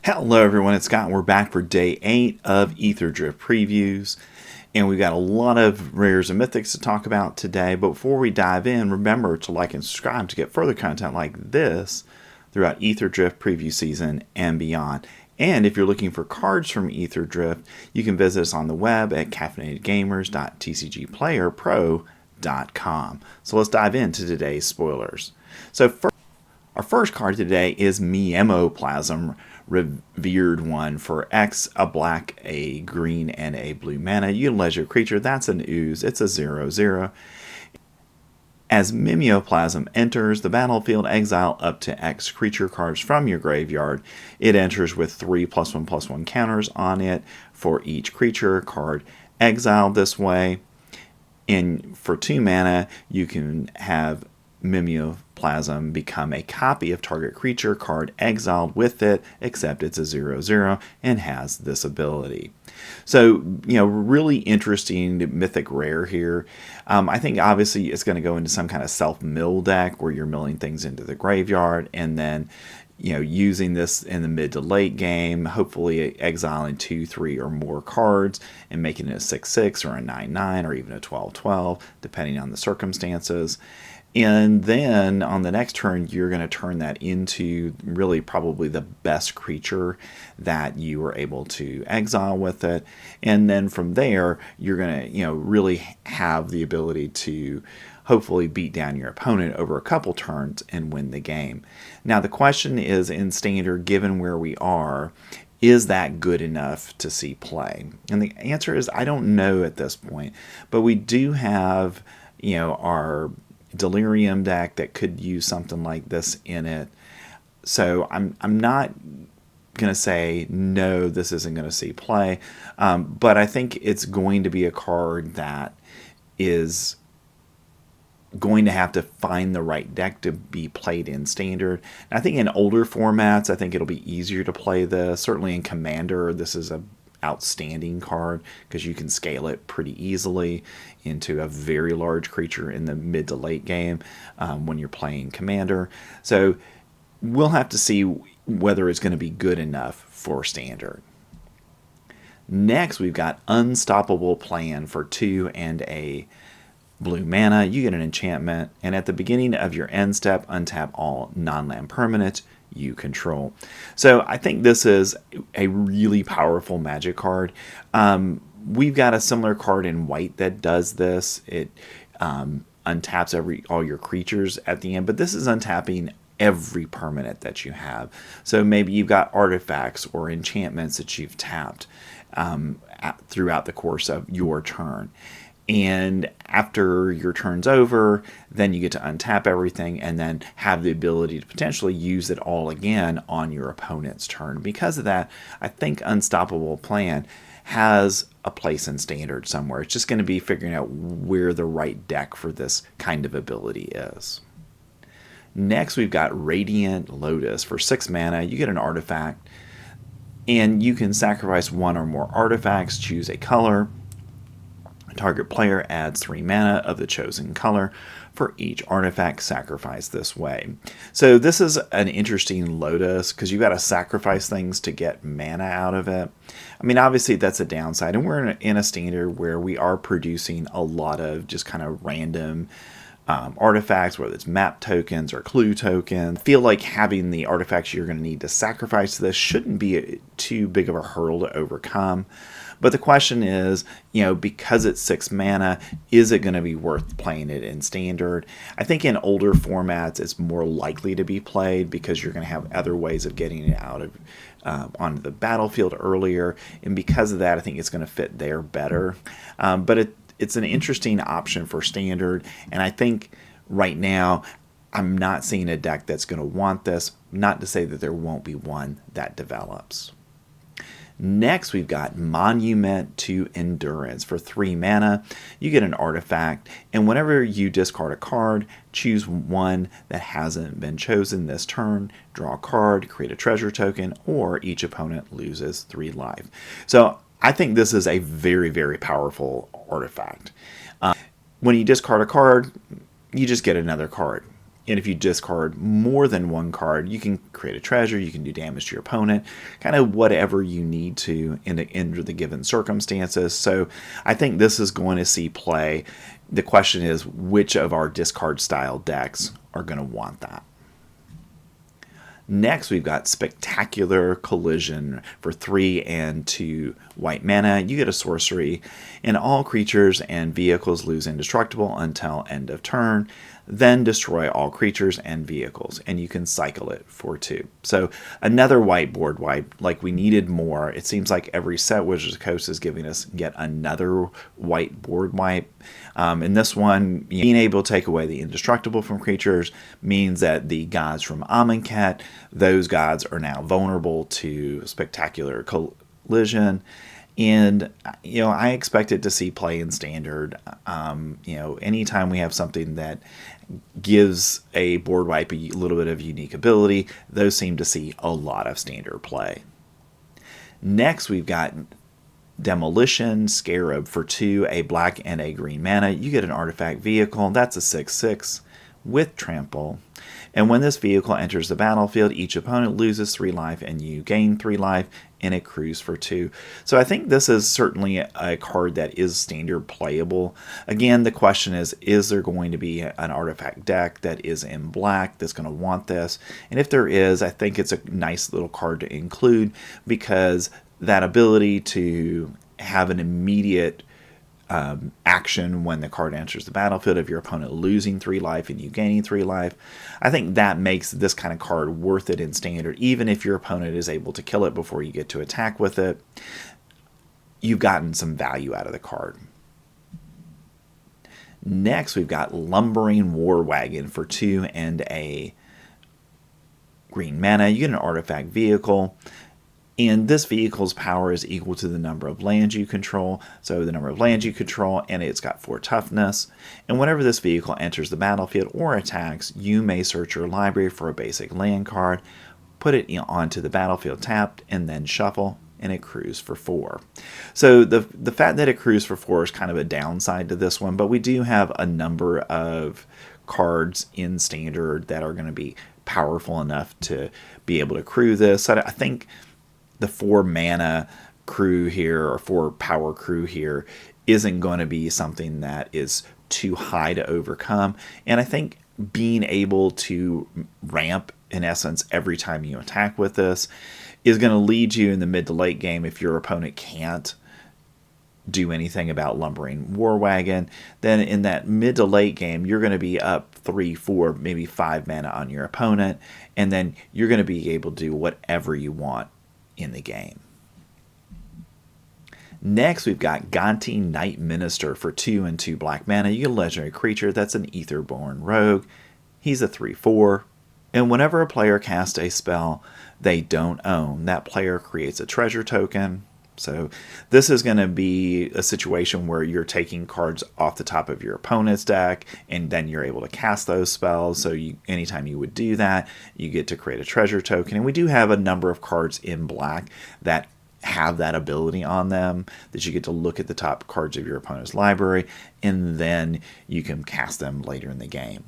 Hello everyone, it's Scott. We're back for day 8 of Ether Drift previews, and we've got a lot of rares and mythics to talk about today. But before we dive in, remember to like and subscribe to get further content like this throughout Ether Drift preview season and beyond. And if you're looking for cards from Ether Drift, you can visit us on the web at caffeinatedgamers.tcgplayerpro.com. So let's dive into today's spoilers. Our first card today is Miemoplasm, Revered One for X, a black, a green, and a blue mana. Utilize your creature. That's an Ooze. It's a 0/0. As Mimeoplasm enters the battlefield, exile up to X creature cards from your graveyard. It enters with 3+1/+1 counters on it for each creature card exiled this way. And for 2 mana, you can have Mimeoplasm become a copy of target creature card exiled with it, except it's a 0/0 and has this ability. So, really interesting mythic rare here. I think obviously it's going to go into some kind of self-mill deck where you're milling things into the graveyard and then using this in the mid to late game, hopefully exiling 2, 3, or more cards and making it a 6/6 or a 9/9 or even a 12/12, depending on the circumstances. And then on the next turn, you're going to turn that into really probably the best creature that you were able to exile with it. And then from there, you're going to, really have the ability to hopefully beat down your opponent over a couple turns and win the game. Now, the question is, in Standard, given where we are, is that good enough to see play? And the answer is, I don't know at this point. But we do have, our Delirium deck that could use something like this in it. So I'm not going to say, no, this isn't going to see play. But I think it's going to be a card that is going to have to find the right deck to be played in Standard. And I think in older formats, I think it'll be easier to play this. Certainly in Commander, this is a outstanding card because you can scale it pretty easily into a very large creature in the mid to late game when you're playing Commander. So we'll have to see whether it's going to be good enough for Standard. Next, we've got Unstoppable Plan for 2 and a blue mana. You get an enchantment, and at the beginning of your end step, untap all non-land permanents you control. So I think this is a really powerful Magic card. We've got a similar card in white that does this. It untaps all your creatures at the end, but this is untapping every permanent that you have. So maybe you've got artifacts or enchantments that you've tapped throughout the course of your turn. And after your turn's over, then you get to untap everything and then have the ability to potentially use it all again on your opponent's turn. Because of that, I think Unstoppable Plan has a place in Standard somewhere. It's just going to be figuring out where the right deck for this kind of ability is. Next, we've got Radiant Lotus. For 6 mana, you get an artifact, and you can sacrifice 1 or more artifacts, choose a color. Target player adds 3 mana of the chosen color for each artifact sacrificed this way. So this is an interesting Lotus because you've got to sacrifice things to get mana out of it. I mean, obviously that's a downside, and we're in a Standard where we are producing a lot of just kind of random artifacts, whether it's map tokens or clue tokens. I feel like having the artifacts you're going to need to sacrifice to this shouldn't be too big of a hurdle to overcome. But the question is, because it's 6 mana, is it going to be worth playing it in Standard? I think in older formats, it's more likely to be played because you're going to have other ways of getting it out of onto the battlefield earlier. And because of that, I think it's going to fit there better. But it's an interesting option for Standard. And I think right now, I'm not seeing a deck that's going to want this. Not to say that there won't be one that develops. Next, we've got Monument to Endurance. For 3 mana, you get an artifact, and whenever you discard a card, choose one that hasn't been chosen this turn, draw a card, create a treasure token, or each opponent loses 3 life. So I think this is a very, very powerful artifact. When you discard a card, you just get another card. And if you discard more than one card, you can create a treasure, you can do damage to your opponent, kind of whatever you need to under the given circumstances. So I think this is going to see play. The question is, which of our discard style decks are going to want that? Next, we've got Spectacular Collision for 3 and 2 white mana. You get a sorcery, and all creatures and vehicles lose indestructible until end of turn. Then destroy all creatures and vehicles, and you can cycle it for 2. So another whiteboard wipe, like we needed more. It seems like every set Wizards of the Coast is giving us yet another whiteboard wipe. In this one, being able to take away the indestructible from creatures means that the gods from Amonkhet, those gods are now vulnerable to Spectacular Collision. And, I expected to see play in Standard. Anytime we have something that gives a board wipe a little bit of unique ability, those seem to see a lot of Standard play. Next, we've got Demolition Scarab for 2, a black and a green mana. You get an artifact vehicle. That's a 6/6 with trample. And when this vehicle enters the battlefield, each opponent loses 3 life and you gain 3 life, and it accrues for 2. So I think this is certainly a card that is standard playable. Again, the question is there going to be an artifact deck that is in black that's going to want this? And if there is, I think it's a nice little card to include, because that ability to have an immediate action when the card enters the battlefield of your opponent losing 3 life and you gaining 3 life, I think that makes this kind of card worth it in Standard. Even if your opponent is able to kill it before you get to attack with it, you've gotten some value out of the card. Next, we've got Lumbering War Wagon for 2 and a green mana. You get an artifact vehicle. And this vehicle's power is equal to the number of lands you control. So the number of lands you control, and it's got 4 toughness. And whenever this vehicle enters the battlefield or attacks, you may search your library for a basic land card, put it onto the battlefield tapped, and then shuffle, and it accrues for 4. So the fact that it accrues for 4 is kind of a downside to this one, but we do have a number of cards in Standard that are going to be powerful enough to be able to accrue this. So I think the 4 mana crew here, or 4 power crew here, isn't going to be something that is too high to overcome. And I think being able to ramp, in essence, every time you attack with this is going to lead you in the mid to late game, if your opponent can't do anything about Lumbering War Wagon, then in that mid to late game, you're going to be up 3, 4, maybe 5 mana on your opponent, and then you're going to be able to do whatever you want in the game. Next, we've got Gonti Night Minister for 2 and 2 black mana. You get a legendary creature that's an Aetherborn Rogue. He's a 3/4. And whenever a player casts a spell they don't own, that player creates a treasure token. So this is going to be a situation where you're taking cards off the top of your opponent's deck, and then you're able to cast those spells. So anytime you would do that, you get to create a treasure token. And we do have a number of cards in black that have that ability on them, that you get to look at the top cards of your opponent's library, and then you can cast them later in the game.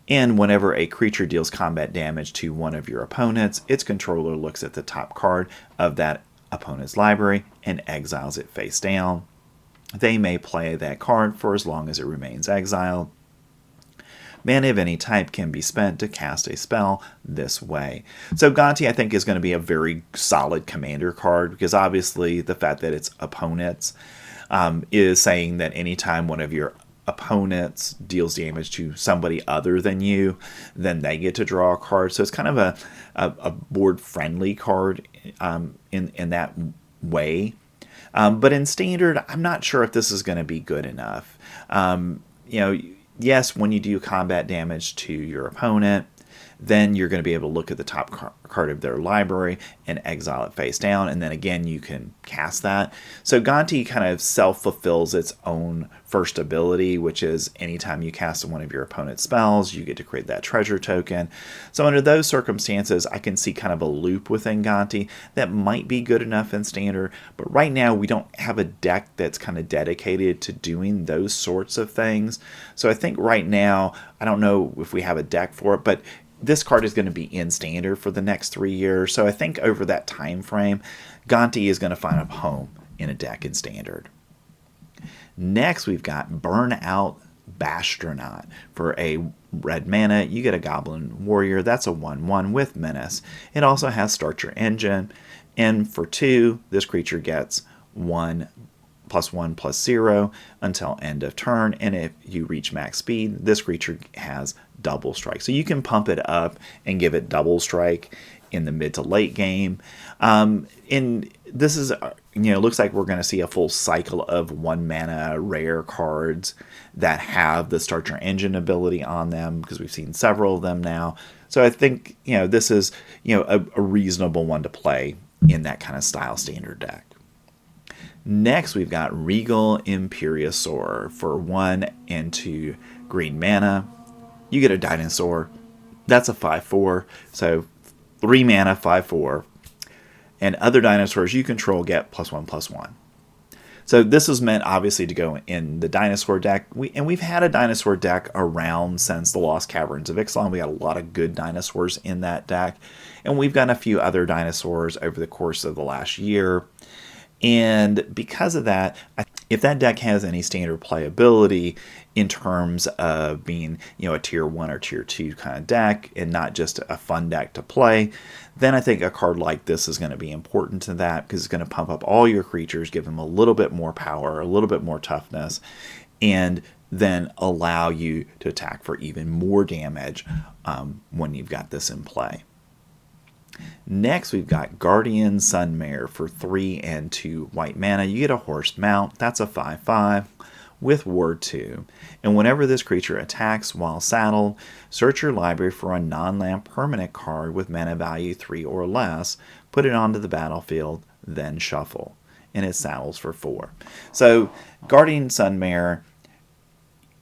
And whenever a creature deals combat damage to one of your opponents, its controller looks at the top card of that opponent's library and exiles it face down. They may play that card for as long as it remains exiled. Mana of any type can be spent to cast a spell this way. So Gonti, I think, is going to be a very solid commander card, because obviously the fact that it's opponents is saying that anytime one of your opponents deals damage to somebody other than you, then they get to draw a card. So it's kind of a board-friendly card in that way. But in Standard, I'm not sure if this is going to be good enough. Yes, when you do combat damage to your opponent, then you're going to be able to look at the top card of their library and exile it face down, and then again you can cast that. So Gonti kind of self-fulfills its own first ability, which is anytime you cast one of your opponent's spells, you get to create that treasure token. So under those circumstances, I can see kind of a loop within Gonti that might be good enough in Standard, but right now we don't have a deck that's kind of dedicated to doing those sorts of things. So I think right now, I don't know if we have a deck for it, but this card is going to be in Standard for the next 3 years. So I think over that time frame, Gonti is going to find a home in a deck in Standard. Next, we've got Burnout Bastronaut. For a red mana, you get a Goblin Warrior. That's a 1/1 with Menace. It also has Start Your Engine. And for 2, this creature gets 1/1/0 until end of turn. And if you reach max speed, this creature has double strike. So you can pump it up and give it double strike in the mid to late game. And this is, looks like we're going to see a full cycle of 1 mana rare cards that have the Start Your Engine ability on them, because we've seen several of them now. So I think, this is, a reasonable one to play in that kind of style Standard deck. Next, we've got Regal Imperiosaur. For 1 and 2 green mana, you get a dinosaur. That's a 5/4. So 3 mana, 5/4. And other dinosaurs you control get +1/+1. So this was meant, obviously, to go in the dinosaur deck. We've had a dinosaur deck around since the Lost Caverns of Ixalan. We got a lot of good dinosaurs in that deck. And we've got a few other dinosaurs over the course of the last year. And because of that, if that deck has any Standard playability in terms of being, a tier 1 or tier 2 kind of deck and not just a fun deck to play, then I think a card like this is going to be important to that, because it's going to pump up all your creatures, give them a little bit more power, a little bit more toughness, and then allow you to attack for even more damage when you've got this in play. Next, we've got Guardian Sunmare. For 3 and 2 white mana, you get a horse mount. That's a 5/5 with Ward 2. And whenever this creature attacks while saddled, search your library for a non-land permanent card with mana value 3 or less, put it onto the battlefield, then shuffle. And it saddles for 4. So Guardian Sunmare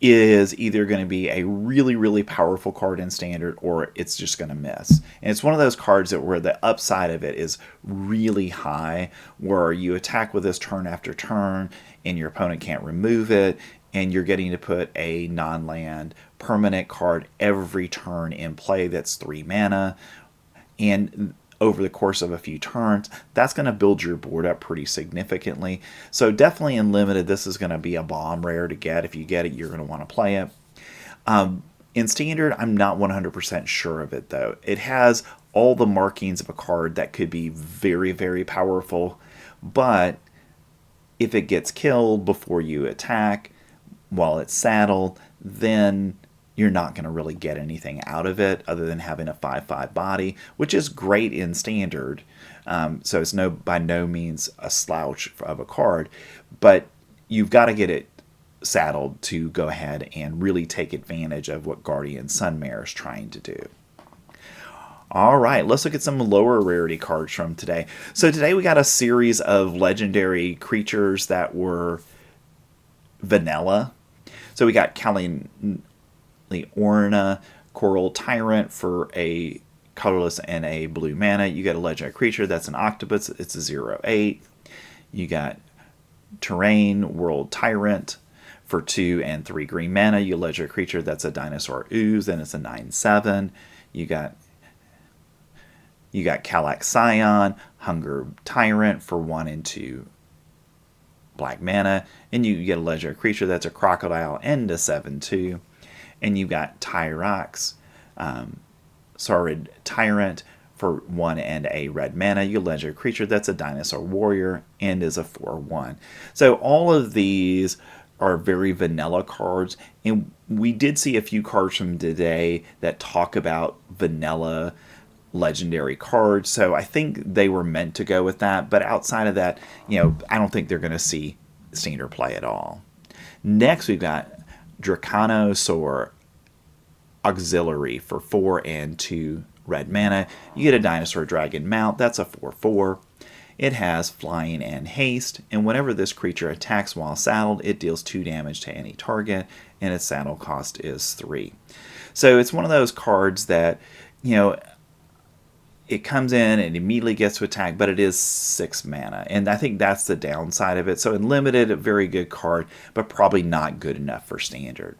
is either going to be a really, really powerful card in Standard, or it's just going to miss. And it's one of those cards where the upside of it is really high, where you attack with this turn after turn, and your opponent can't remove it, and you're getting to put a non-land permanent card every turn in play that's 3 mana. And over the course of a few turns, that's going to build your board up pretty significantly. So definitely in Limited, this is going to be a bomb rare to get. If you get it, you're going to want to play it. In Standard, I'm not 100% sure of it, though. It has all the markings of a card that could be very, very powerful, but if it gets killed before you attack while it's saddled, then you're not going to really get anything out of it other than having a 5/5 body, which is great in Standard. So it's by no means a slouch of a card, but you've got to get it saddled to go ahead and really take advantage of what Guardian Sunmare is trying to do. All right, let's look at some lower rarity cards from today. So today we got a series of legendary creatures that were vanilla. So we got Orna, Coral Tyrant. For a colorless and a blue mana, you get a legendary creature that's an octopus. It's a 0/8. You got Terrain, World Tyrant. For 2 and 3 green mana, you legendary creature that's a dinosaur Ooze, and it's a 9/7. You got Calax Scion, Hunger Tyrant. For 1 and 2 black mana, and you get a legendary creature that's a crocodile and a 7/2. And you've got Tyrax, Saurid Tyrant. For 1 and a red mana, you get a legendary creature that's a dinosaur warrior and is a 4/1. So all of these are very vanilla cards, and we did see a few cards from today that talk about vanilla legendary cards, so I think they were meant to go with that, but outside of that, I don't think they're going to see Standard play at all. Next, we've got Dracanosaur auxiliary for 4 and 2 red mana. You get a Dinosaur Dragon Mount. That's a 4/4. It has flying and haste, and whenever this creature attacks while saddled, it deals 2 damage to any target, and its saddle cost is 3. So it's one of those cards that, it comes in and immediately gets to attack, but it is 6 mana, and I think that's the downside of it. So in limited, a very good card, but probably not good enough for standard.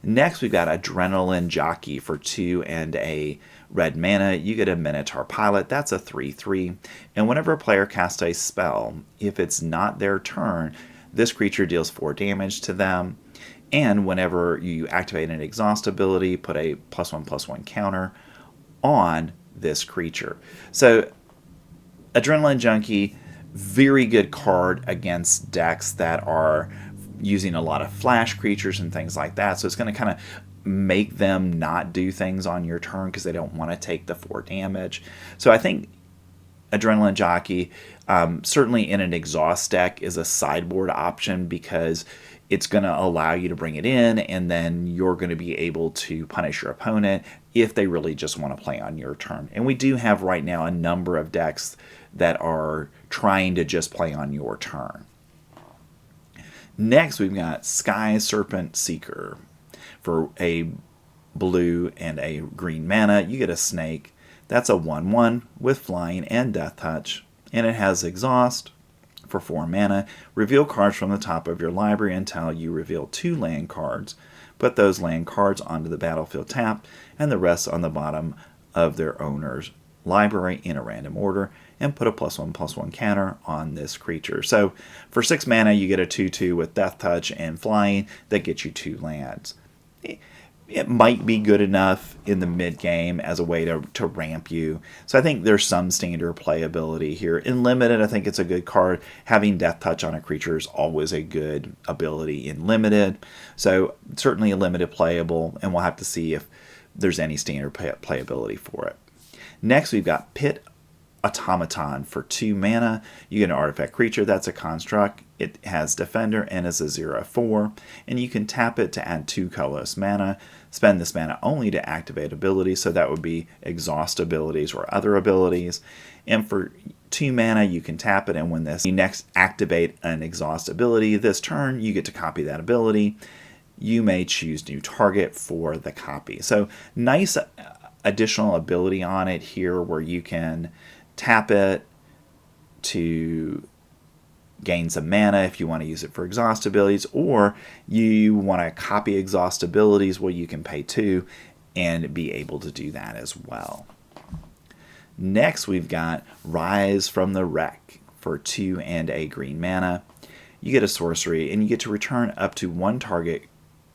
Next, we've got Adrenaline Jockey for 2 and a red mana. You get a Minotaur Pilot. That's a 3/3. And whenever a player casts a spell, if it's not their turn, this creature deals 4 damage to them. And whenever you activate an exhaust ability, put a +1/+1 counter on this creature. So Adrenaline Junkie, very good card against decks that are using a lot of flash creatures and things like that. So it's going to kind of make them not do things on your turn because they don't want to take the 4 damage. So I think Adrenaline Jockey, certainly in an exhaust deck, is a sideboard option because it's going to allow you to bring it in, and then you're going to be able to punish your opponent if they really just want to play on your turn. And we do have right now a number of decks that are trying to just play on your turn. Next, we've got Sky Serpent Seeker. For a blue and a green mana, you get a snake. That's a 1/1 with flying and death touch, and it has exhaust for 4 mana. Reveal cards from the top of your library until you reveal 2 land cards. Put those land cards onto the battlefield tapped, and the rest on the bottom of their owner's library in a random order, and put a +1/+1 counter on this creature. So for 6 mana, you get a 2/2 with death touch and flying that gets you 2 lands. It might be good enough in the mid game as a way to ramp you. So I think there's some standard playability here. In limited, I think it's a good card. Having death touch on a creature is always a good ability in limited. So certainly a limited playable, and we'll have to see if there's any standard playability for it. Next, we've got Pit Automaton for 2 mana. You get an artifact creature. That's a construct. It has Defender and is a 0/4. And you can tap it to add 2 colorless mana. Spend this mana only to activate abilities. So that would be exhaust abilities or other abilities. And for 2 mana, you can tap it. And when you next activate an exhaust ability this turn, you get to copy that ability. You may choose new target for the copy. So nice additional ability on it here where you can tap it to gain some mana if you want to use it for exhaust abilities, or you want to copy exhaust abilities, well, you can pay 2 and be able to do that as well. Next, we've got Rise from the Wreck for 2 and a green mana. You get a sorcery, and you get to return up to 1 target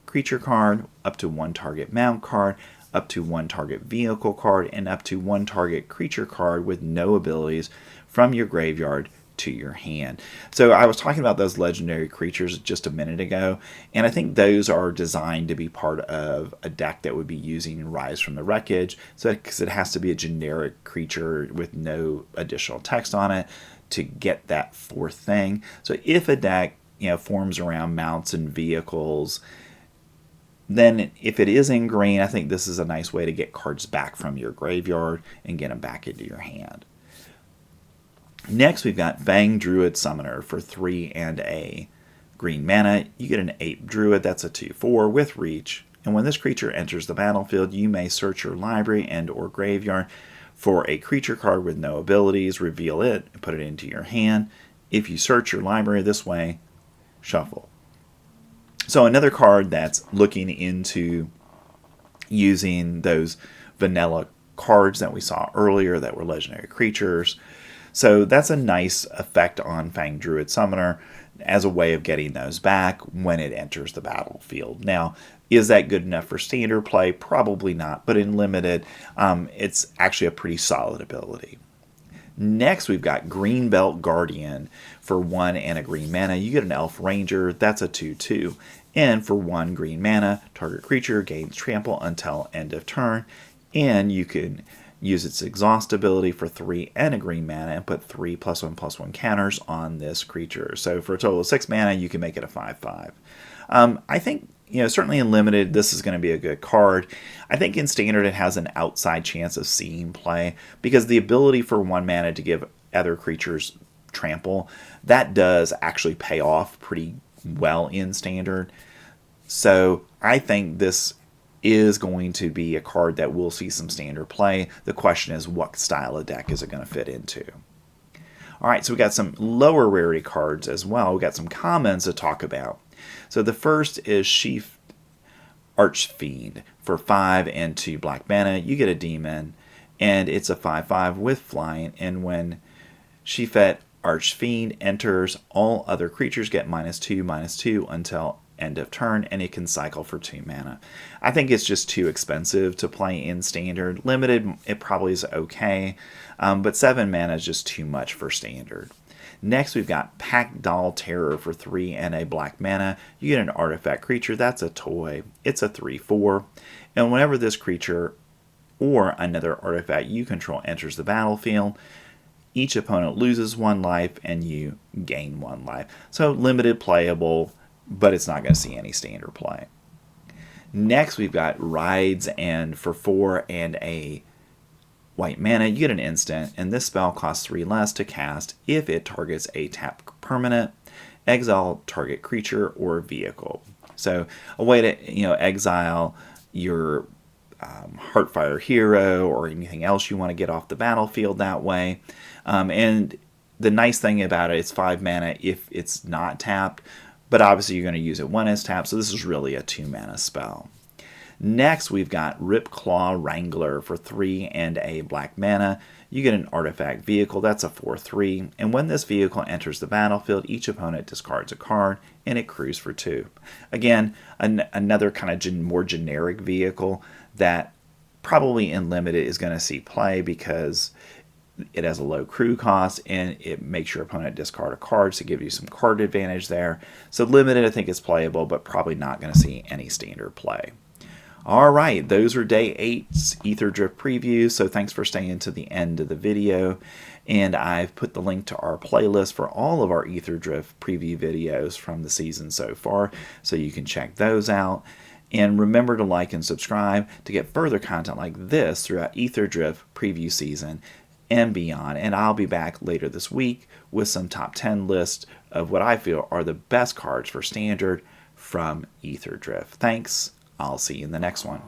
creature card, up to 1 target mount card, up to 1 target vehicle card, and up to 1 target creature card with no abilities from your graveyard to your hand. So I was talking about those legendary creatures just a minute ago, and I think those are designed to be part of a deck that would be using Rise from the Wreckage, so because it has to be a generic creature with no additional text on it to get that 4th thing. So if a deck forms around mounts and vehicles, then if it is in green, I think this is a nice way to get cards back from your graveyard and get them back into your hand. Next, we've got Fang Druid Summoner for 3 and a green mana. You get an Ape Druid, that's a 2/4 with reach. And when this creature enters the battlefield, you may search your library and or graveyard for a creature card with no abilities, reveal it, and put it into your hand. If you search your library this way, shuffle. So another card that's looking into using those vanilla cards that we saw earlier that were legendary creatures. So that's a nice effect on Fang Druid Summoner as a way of getting those back when it enters the battlefield. Now, is that good enough for standard play? Probably not, but in limited, it's actually a pretty solid ability. Next, we've got Greenbelt Guardian for 1 and a green mana. You get an Elf Ranger, that's a 2/2. And for 1 green mana, target creature gains trample until end of turn. And you can use its exhaust ability for 3 and a green mana and put 3 +1/+1 counters on this creature. So for a total of 6 mana, you can make it a 5/5. I think certainly in limited, this is going to be a good card. I think in standard, it has an outside chance of seeing play because the ability for 1 mana to give other creatures trample, that does actually pay off pretty well in standard. So I think this is going to be a card that will see some standard play. The question is, what style of deck is it going to fit into? All right, so we got some lower rarity cards as well. We got some commons to talk about. So the first is Sheaf Archfiend. For 5 and 2 black mana, you get a demon, and it's a 5/5 with flying. And when Sheafet Archfiend enters, all other creatures get -2/-2 until end of turn, and it can cycle for 2 mana. I think it's just too expensive to play in standard. Limited, it probably is okay, but 7 mana is just too much for standard. Next, we've got Packdoll Terror for 3 and a black mana. You get an artifact creature. That's a toy. It's a 3/4. And whenever this creature or another artifact you control enters the battlefield, each opponent loses 1 life and you gain 1 life. So limited playable, but it's not going to see any standard play. Next, we've got Rides, and for 4 and a white mana, you get an instant, and this spell costs 3 less to cast if it targets a tap permanent, exile target creature or vehicle. So a way to exile your Heartfire hero or anything else you want to get off the battlefield that way. And the nice thing about it, it's 5 mana if it's not tapped, but obviously you're going to use it when it's tapped, so this is really a 2 mana spell. Next, we've got Ripclaw Wrangler for 3 and a black mana. You get an artifact vehicle. That's a 4/3. And when this vehicle enters the battlefield, each opponent discards a card, and it accrues for 2. Again, another kind of more generic vehicle that probably in limited is going to see play because it has a low crew cost, and it makes your opponent discard a card to give you some card advantage there. So limited, I think, is playable, but probably not going to see any standard play. All right, those are Day 8's Ether Drift previews, so thanks for staying to the end of the video. And I've put the link to our playlist for all of our Ether Drift preview videos from the season so far, so you can check those out. And remember to like and subscribe to get further content like this throughout Ether Drift preview season and beyond. And I'll be back later this week with some top 10 lists of what I feel are the best cards for standard from Ether Drift. Thanks. I'll see you in the next one.